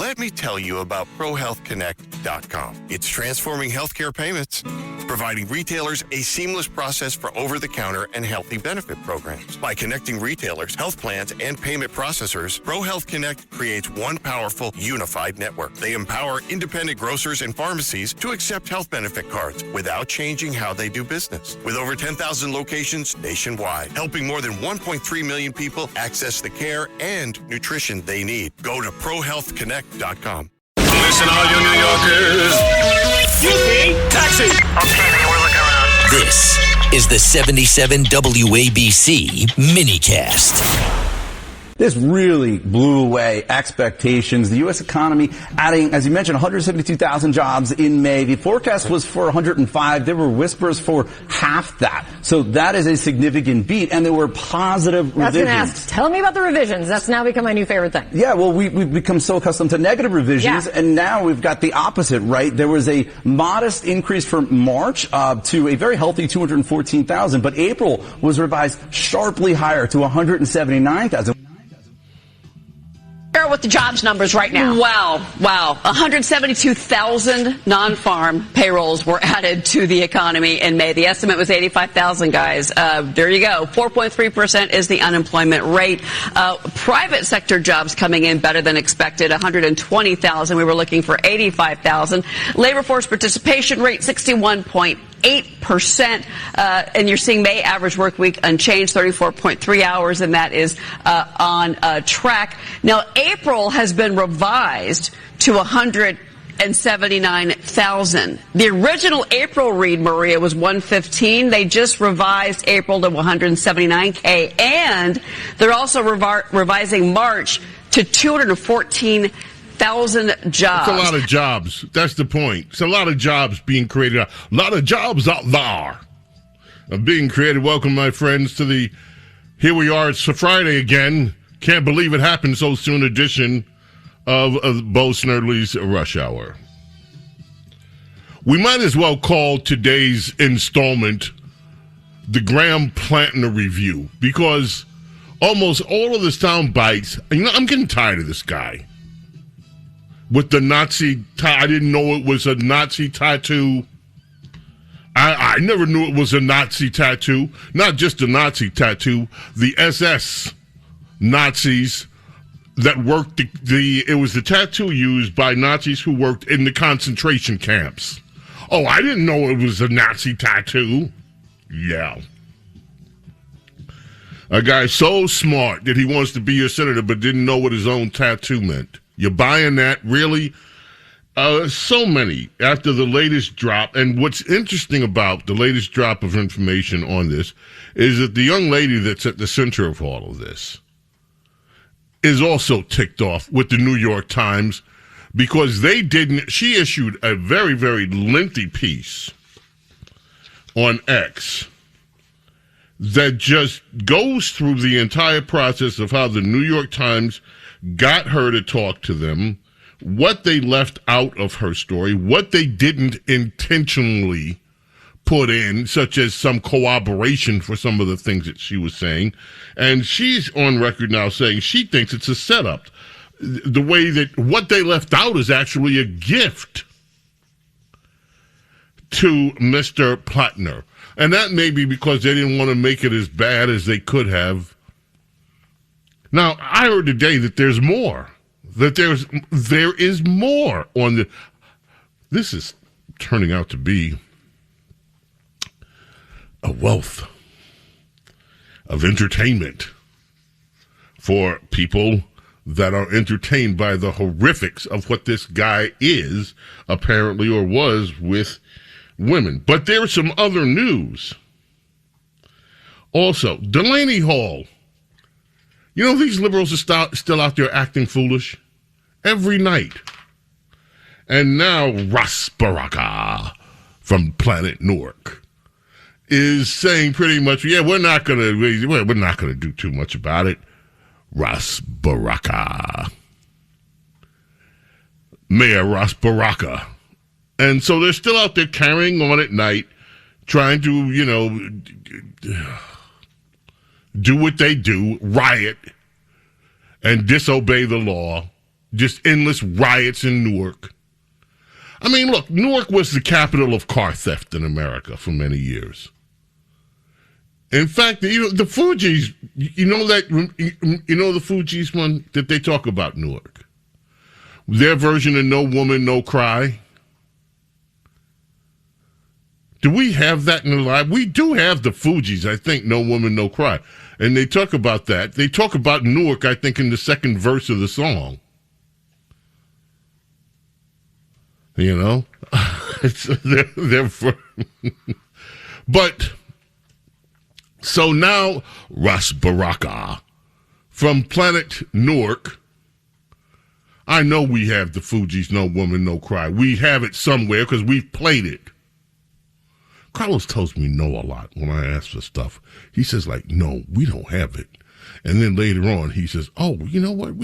Let me tell you about ProHealthConnect.com. It's transforming healthcare payments, providing retailers a seamless process for over-the-counter and healthy benefit programs. By connecting retailers, health plans, and payment processors, ProHealth Connect creates one powerful, unified network. They empower independent grocers and pharmacies to accept health benefit cards without changing how they do business. With over 10,000 locations nationwide, helping more than 1.3 million people access the care and nutrition they need. Go to ProHealthConnect.com. Listen, all you New Yorkers. Taxi. Okay, man, we're looking around. This is the 77 WABC minicast. This really blew away expectations. The U.S. economy adding, as you mentioned, 172,000 jobs in May. The forecast was for 105. There were whispers for half that. So that is a significant beat, and there were positive revisions. Ask, tell me about the revisions. That's now become my new favorite thing. Yeah, well, we've become so accustomed to negative revisions, and now we've got the opposite, right? There was a modest increase for March to a very healthy 214,000, but April was revised sharply higher to 179,000. With the jobs numbers right now. Wow. 172,000 non-farm payrolls were added to the economy in May. The estimate was 85,000, guys. There you go. 4.3% is the unemployment rate. Private sector jobs coming in better than expected, 120,000. We were looking for 85,000. Labor force participation rate, 61.8%, and you're seeing May average work week unchanged, 34.3 hours, and that is on track. Now, April has been revised to 179,000. The original April read, Maria, was 115. They just revised April to 179K, and they're also revising March to 214,000 jobs. That's a lot of jobs. That's the point. It's a lot of jobs being created. A lot of jobs out there are being created. Welcome, my friends, to the Here We Are. It's Friday again. Can't believe it happened so soon edition of Bo Snerdley's Rush Hour. We might as well call today's installment the Graham Plantner Review, because almost all of the sound bites, I'm getting tired of this guy. With the Nazi, I didn't know it was a Nazi tattoo. I never knew it was a Nazi tattoo. Not just a Nazi tattoo, the SS Nazis that worked it was the tattoo used by Nazis who worked in the concentration camps. Oh, I didn't know it was a Nazi tattoo. Yeah. A guy so smart that he wants to be a senator but didn't know what his own tattoo meant. You buying that? Really? So many after the latest drop. And what's interesting about the latest drop of information on this is that the young lady that's at the center of all of this is also ticked off with the New York Times, because she issued a very, very lengthy piece on X that just goes through the entire process of how the New York Times got her to talk to them, what they left out of her story, what they didn't intentionally put in, such as some corroboration for some of the things that she was saying. And she's on record now saying she thinks it's a setup. The way that what they left out is actually a gift to Mr. Plantner. And that may be because they didn't want to make it as bad as they could have. Now, I heard today that there's more. That there is more on the. This is turning out to be a wealth of entertainment for people that are entertained by the horrifics of what this guy is, apparently, or was with women. But there's some other news. Also, Delaney Hall. You know, these liberals are still out there acting foolish every night. And now Ras Baraka from Planet Newark is saying pretty much, yeah, we're not gonna do too much about it. Ras Baraka, Mayor Ras Baraka, and so they're still out there carrying on at night, trying to, do what they do, riot, and disobey the law, Just endless riots in Newark. I mean, look, Newark was the capital of car theft in America for many years. In fact, the Fugees, you know the Fugees one that they talk about Newark? Their version of No Woman, No Cry. Do we have that in the live? We do have the Fugees, I think, No Woman, No Cry. And they talk about that. They talk about Newark, I think, in the second verse of the song. You know? But, so now, Ras Baraka from Planet Newark. I know we have the Fugees, No Woman, No Cry. We have it somewhere because we've played it. Carlos tells me no a lot when I ask for stuff. He says, like, no, we don't have it. And then later on, he says, oh, you know what?